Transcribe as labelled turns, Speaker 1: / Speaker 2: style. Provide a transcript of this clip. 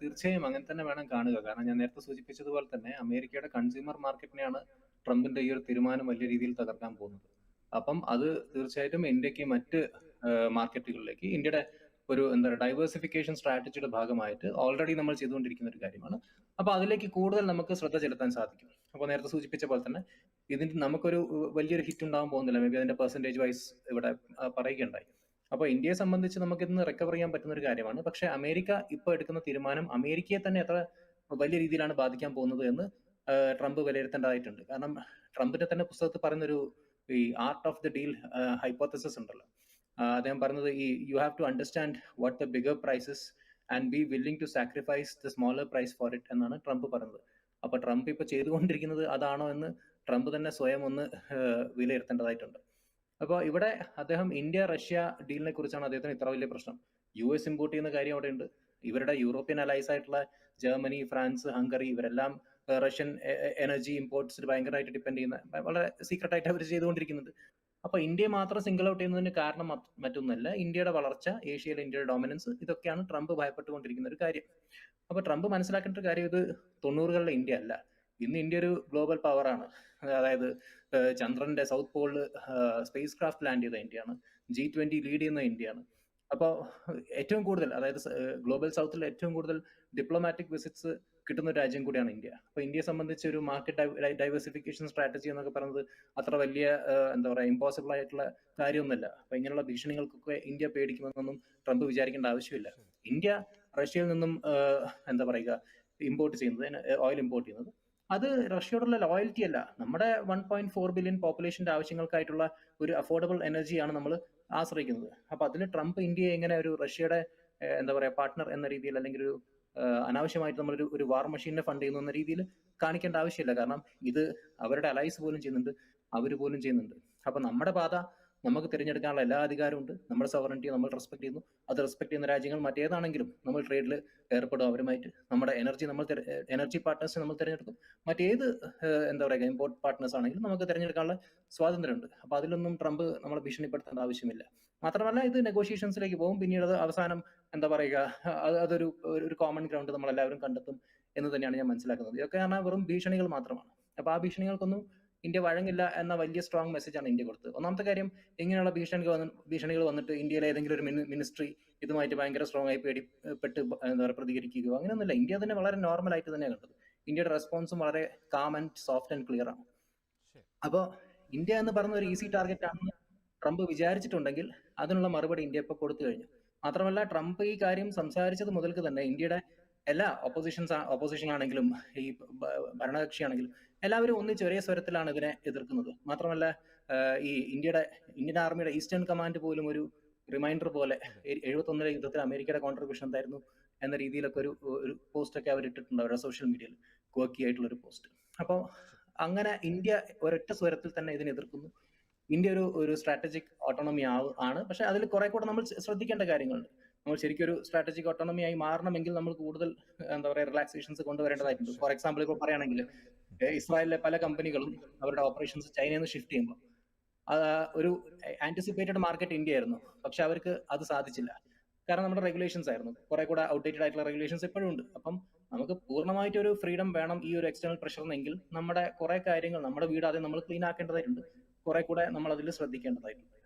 Speaker 1: തീർച്ചയായും അങ്ങനെ തന്നെ വേണം കാണുക. കാരണം ഞാൻ നേരത്തെ സൂചിപ്പിച്ചതുപോലെ തന്നെ അമേരിക്കയുടെ കൺസ്യൂമർ മാർക്കറ്റിനെയാണ് ട്രംപിന്റെ ഈ ഒരു തീരുമാനം വലിയ രീതിയിൽ തകർക്കാൻ പോകുന്നത്. അപ്പം അത് തീർച്ചയായിട്ടും ഇന്ത്യക്ക് മറ്റ് മാർക്കറ്റുകളിലേക്ക് ഇന്ത്യയുടെ ഒരു എന്താ പറയുക ഡൈവേഴ്സിഫിക്കേഷൻ സ്ട്രാറ്റജിയുടെ ഭാഗമായിട്ട് ഓൾറെഡി നമ്മൾ ചെയ്തുകൊണ്ടിരിക്കുന്ന ഒരു കാര്യമാണ്. അപ്പൊ അതിലേക്ക് കൂടുതൽ നമുക്ക് ശ്രദ്ധ ചെലുത്താൻ സാധിക്കും. അപ്പോൾ നേരത്തെ സൂചിപ്പിച്ച പോലെ തന്നെ ഇതിന് നമുക്കൊരു വലിയൊരു ഹിറ്റ് ഉണ്ടാകാൻ പോകുന്നില്ല. മേ ബി അതിന്റെ പെർസെന്റേജ് വൈസ് ഇവിടെ പറയുകയുണ്ടായി. അപ്പോൾ ഇന്ത്യയെ സംബന്ധിച്ച് നമുക്ക് ഇന്ന് റിക്കവർ ചെയ്യാൻ പറ്റുന്ന ഒരു കാര്യമാണ്. പക്ഷെ അമേരിക്ക ഇപ്പോൾ എടുക്കുന്ന തീരുമാനം അമേരിക്കയെ തന്നെ എത്ര വലിയ രീതിയിലാണ് ബാധിക്കാൻ പോകുന്നത് എന്ന് ട്രംപ് വിലയിരുത്തേണ്ടതായിട്ടുണ്ട്. കാരണം ട്രംപിന്റെ തന്നെ പുസ്തകത്തിൽ പറയുന്നൊരു ഈ art of the deal hypothesis ഉണ്ടല്ലോ. അദ്ദേഹം പറഞ്ഞത് ഈ you have to understand what the bigger prizes and be willing to sacrifice the smaller prize for it എന്നാണ് ട്രംപ് പറഞ്ഞത്. അപ്പൊ ട്രംപ് ഇപ്പൊ ചെയ്തുകൊണ്ടിരിക്കുന്നത് അതാണോ എന്ന് ട്രംപ് തന്നെ സ്വയം ഒന്ന് വിലയിരുത്തേണ്ടതായിട്ടുണ്ട്. അപ്പോൾ ഇവിടെ അദ്ദേഹം ഇന്ത്യ റഷ്യ ഡീലിനെ കുറിച്ചാണ് അദ്ദേഹത്തിന് ഇത്ര വലിയ പ്രശ്നം. US ഇമ്പോർട്ട് ചെയ്യുന്ന കാര്യം അവിടെ ഉണ്ട്. ഇവരുടെ യൂറോപ്യൻ അലൈസ് ആയിട്ടുള്ള ജർമ്മനി, ഫ്രാൻസ്, ഹംഗറി ഇവരെല്ലാം റഷ്യൻ എനർജി ഇമ്പോർട്ട്സിൽ ഭയങ്കരമായിട്ട് ഡിപ്പെൻഡ് ചെയ്യുന്ന വളരെ സീക്രട്ട് ആയിട്ട് അവർ ചെയ്തുകൊണ്ടിരിക്കുന്നുണ്ട്. അപ്പൊ ഇന്ത്യയെ മാത്രം സിംഗിൾ ഔട്ട് ചെയ്യുന്നതിന് കാരണം മറ്റൊന്നല്ല, ഇന്ത്യയുടെ വളർച്ച, ഏഷ്യയിലെ ഇന്ത്യയുടെ ഡോമിനൻസ്, ഇതൊക്കെയാണ് ട്രംപ് ഭയപ്പെട്ടുകൊണ്ടിരിക്കുന്ന ഒരു കാര്യം. അപ്പൊ ട്രംപ് മനസ്സിലാക്കേണ്ട ഒരു കാര്യം ഇത് 90കളിലെ ഇന്ത്യ അല്ല. ഇന്ന് ഇന്ത്യ ഒരു ഗ്ലോബൽ പവറാണ്. അതായത് ചന്ദ്രന്റെ സൗത്ത് പോളിൽ സ്പേസ് ക്രാഫ്റ്റ് ലാൻഡ് ചെയ്ത ഇന്ത്യയാണ്. G20 ലീഡ് ചെയ്യുന്ന ഇന്ത്യയാണ്. അപ്പോൾ ഏറ്റവും കൂടുതൽ, അതായത് ഗ്ലോബൽ സൗത്തിൽ ഏറ്റവും കൂടുതൽ ഡിപ്ലോമാറ്റിക് വിസിറ്റ്സ് കിട്ടുന്ന ഒരു രാജ്യം കൂടിയാണ് ഇന്ത്യ. അപ്പൊ ഇന്ത്യയെ സംബന്ധിച്ച് ഒരു മാർക്കറ്റ് ഡൈവേഴ്സിഫിക്കേഷൻ സ്ട്രാറ്റജി എന്നൊക്കെ പറയുന്നത് അത്ര വലിയ എന്താ പറയുക ഇമ്പോസിബിൾ ആയിട്ടുള്ള കാര്യമൊന്നുമല്ല. അപ്പൊ ഇങ്ങനെയുള്ള ഭീഷണികൾക്കൊക്കെ ഇന്ത്യ പേടിക്കുമെന്നൊന്നും ട്രംപ് വിചാരിക്കേണ്ട ആവശ്യമില്ല. ഇന്ത്യ റഷ്യയിൽ നിന്നും എന്താ പറയുക ഇമ്പോർട്ട് ചെയ്യുന്നത്, ഓയിൽ ഇമ്പോർട്ട് ചെയ്യുന്നത്, അത് റഷ്യയോടുള്ള ലോയൽറ്റി അല്ല, നമ്മുടെ 1.4 ബില്യൺ പോപ്പുലേഷന്റെ ആവശ്യങ്ങൾക്കായിട്ടുള്ള ഒരു അഫോർഡബിൾ എനർജിയാണ് നമ്മൾ ആശ്രയിക്കുന്നത്. അപ്പൊ അതിൽ ട്രംപ് ഇന്ത്യയെ എങ്ങനെ ഒരു റഷ്യയുടെ എന്താ പറയാ പാർട്ട്ണർ എന്ന രീതിയിൽ, അല്ലെങ്കിൽ ഒരു അനാവശ്യമായിട്ട് നമ്മളൊരു ഒരു വാർ മെഷീനെ ഫണ്ട് ചെയ്യുന്നു എന്ന രീതിയിൽ കാണിക്കേണ്ട ആവശ്യമില്ല. കാരണം ഇത് അവരുടെ അലൈസ് പോലും ചെയ്യുന്നുണ്ട്, അവർ പോലും ചെയ്യുന്നുണ്ട്. അപ്പൊ നമ്മുടെ പാത നമുക്ക് തിരഞ്ഞെടുക്കാനുള്ള എല്ലാ അധികാരവും ഉണ്ട്. നമ്മുടെ സോവറിറ്റി നമ്മൾ റെസ്പെക്ട് ചെയ്യുന്നു. അത് റെസ്പെക്ട് ചെയ്യുന്ന രാജ്യങ്ങൾ മറ്റേതാണെങ്കിലും നമ്മൾ ട്രേഡിൽ ഏർപ്പെടും അവരുമായിട്ട്. നമ്മുടെ എനർജി പാർട്ട്നേഴ്സ് നമ്മൾ തിരഞ്ഞെടുക്കും. മറ്റേത് എന്താ പറയുക ഇമ്പോർട്ട് പാർട്ട്നേഴ്സ് ആണെങ്കിലും നമുക്ക് തിരഞ്ഞെടുക്കാനുള്ള സ്വാതന്ത്ര്യമുണ്ട്. അപ്പൊ അതിലൊന്നും ട്രംപ് നമ്മളെ ഭീഷണിപ്പെടുത്തേണ്ട ആവശ്യമില്ല. മാത്രമല്ല ഇത് നെഗോഷിയേഷൻസിലേക്ക് പോകും. പിന്നീട് അത് അവസാനം എന്താ പറയുക അതൊരു കോമൺ ഗ്രൗണ്ട് നമ്മളെല്ലാവരും കണ്ടെത്തും എന്ന് തന്നെയാണ് ഞാൻ മനസ്സിലാക്കുന്നത്. ഇതൊക്കെ പറഞ്ഞാൽ വെറും ഭീഷണികൾ മാത്രമാണ്. അപ്പൊ ആ ഭീഷണികൾക്കൊന്നും ഇന്ത്യ വഴങ്ങില്ല എന്ന വലിയ സ്ട്രോങ് മെസ്സേജാണ് ഇന്ത്യ കൊടുത്തത്. ഒന്നാമത്തെ കാര്യം, ഇങ്ങനെയുള്ള ഭീഷണികൾ വന്നിട്ട് ഇന്ത്യയിലെ ഏതെങ്കിലും ഒരു മിനിസ്ട്രി ഇതുമായിട്ട് ഭയങ്കര സ്ട്രോങ് ആയി പേടിപ്പെട്ട് എന്താ പറയുക പ്രതികരിക്കുകയോ അങ്ങനെയൊന്നുമില്ല. ഇന്ത്യ തന്നെ വളരെ നോർമൽ ആയിട്ട് തന്നെയാണ് കണ്ടത്. ഇന്ത്യയുടെ റെസ്പോൺസും വളരെ calm and soft and clear ആണ്. അപ്പോൾ ഇന്ത്യ എന്ന് പറയുന്ന ഒരു ഈസി ടാർഗറ്റ് ആണെന്ന് ട്രംപ് വിചാരിച്ചിട്ടുണ്ടെങ്കിൽ അതിനുള്ള മറുപടി ഇന്ത്യ ഇപ്പോൾ കൊടുത്തു കഴിഞ്ഞു. മാത്രമല്ല ട്രംപ് ഈ കാര്യം സംസാരിച്ചത് മുതൽക്ക് തന്നെ ഇന്ത്യയുടെ എല്ലാ ഓപ്പോസിഷൻ ആണെങ്കിലും ഈ ഭരണകക്ഷി ആണെങ്കിലും എല്ലാവരും ഒന്നിച്ച് ഒരേ സ്വരത്തിലാണ് ഇതിനെ എതിർക്കുന്നത്. മാത്രമല്ല ഈ ഇന്ത്യൻ ആർമിയുടെ ഈസ്റ്റേൺ കമാൻഡ് പോലും ഒരു റിമൈൻഡർ പോലെ 71 യുദ്ധത്തിൽ അമേരിക്കയുടെ കോൺട്രിബ്യൂഷൻ എന്തായിരുന്നു എന്ന രീതിയിലൊക്കെ ഒരു പോസ്റ്റ് ഒക്കെ അവർ ഇട്ടിട്ടുണ്ട് അവരുടെ സോഷ്യൽ മീഡിയയിൽ, ക്വക്കി ആയിട്ടുള്ള ഒരു പോസ്റ്റ്. അപ്പോൾ അങ്ങനെ ഇന്ത്യ ഒരൊറ്റ സ്വരത്തിൽ തന്നെ ഇതിനെ എതിർക്കുന്നു. ഇന്ത്യ ഒരു സ്ട്രാറ്റജിക് ഓട്ടോണമി ആണ്. പക്ഷെ അതിൽ കുറെ കൂടെ നമ്മൾ ശ്രദ്ധിക്കേണ്ട കാര്യങ്ങളുണ്ട്. നമ്മൾ ശരിക്കും ഒരു സ്ട്രാറ്റജിക് ഓട്ടോണമി ആയി മാറണമെങ്കിൽ നമ്മൾ കൂടുതൽ എന്താ പറയുക റിലാക്സേഷൻസ് കൊണ്ടുവരേണ്ടതായിട്ടുണ്ട്. ഫോർ എക്സാമ്പിൾ ഇപ്പോൾ പറയുകയാണെങ്കിൽ ഇസ്രായേലിലെ പല കമ്പനികളും അവരുടെ ഓപ്പറേഷൻസ് ചൈനയിൽ നിന്ന് ഷിഫ്റ്റ് ചെയ്യുമ്പോൾ ഒരു ആന്റിസിപ്പേറ്റഡ് മാർക്കറ്റ് ഇന്ത്യ ആയിരുന്നു. പക്ഷെ അവർക്ക് അത് സാധിച്ചില്ല. കാരണം നമ്മുടെ റെഗുലേഷൻസ് ആയിരുന്നു കുറെ കൂടെ ഔട്ട്ഡേറ്റഡ് ആയിട്ടുള്ള റെഗുലേഷൻസ് ഇപ്പോഴും ഉണ്ട്. അപ്പം നമുക്ക് പൂർണ്ണമായിട്ട് ഒരു ഫ്രീഡം വേണം ഈ ഒരു എക്സ്റ്റേണൽ പ്രഷറിനെങ്കിൽ നമ്മുടെ കുറെ കാര്യങ്ങൾ, നമ്മുടെ വീട് ആദ്യം നമ്മൾ ക്ലീൻ ആക്കേണ്ടതായിട്ടുണ്ട്. കുറെ കൂടെ നമ്മൾ അതിൽ ശ്രദ്ധിക്കേണ്ടതായിട്ടുണ്ട്.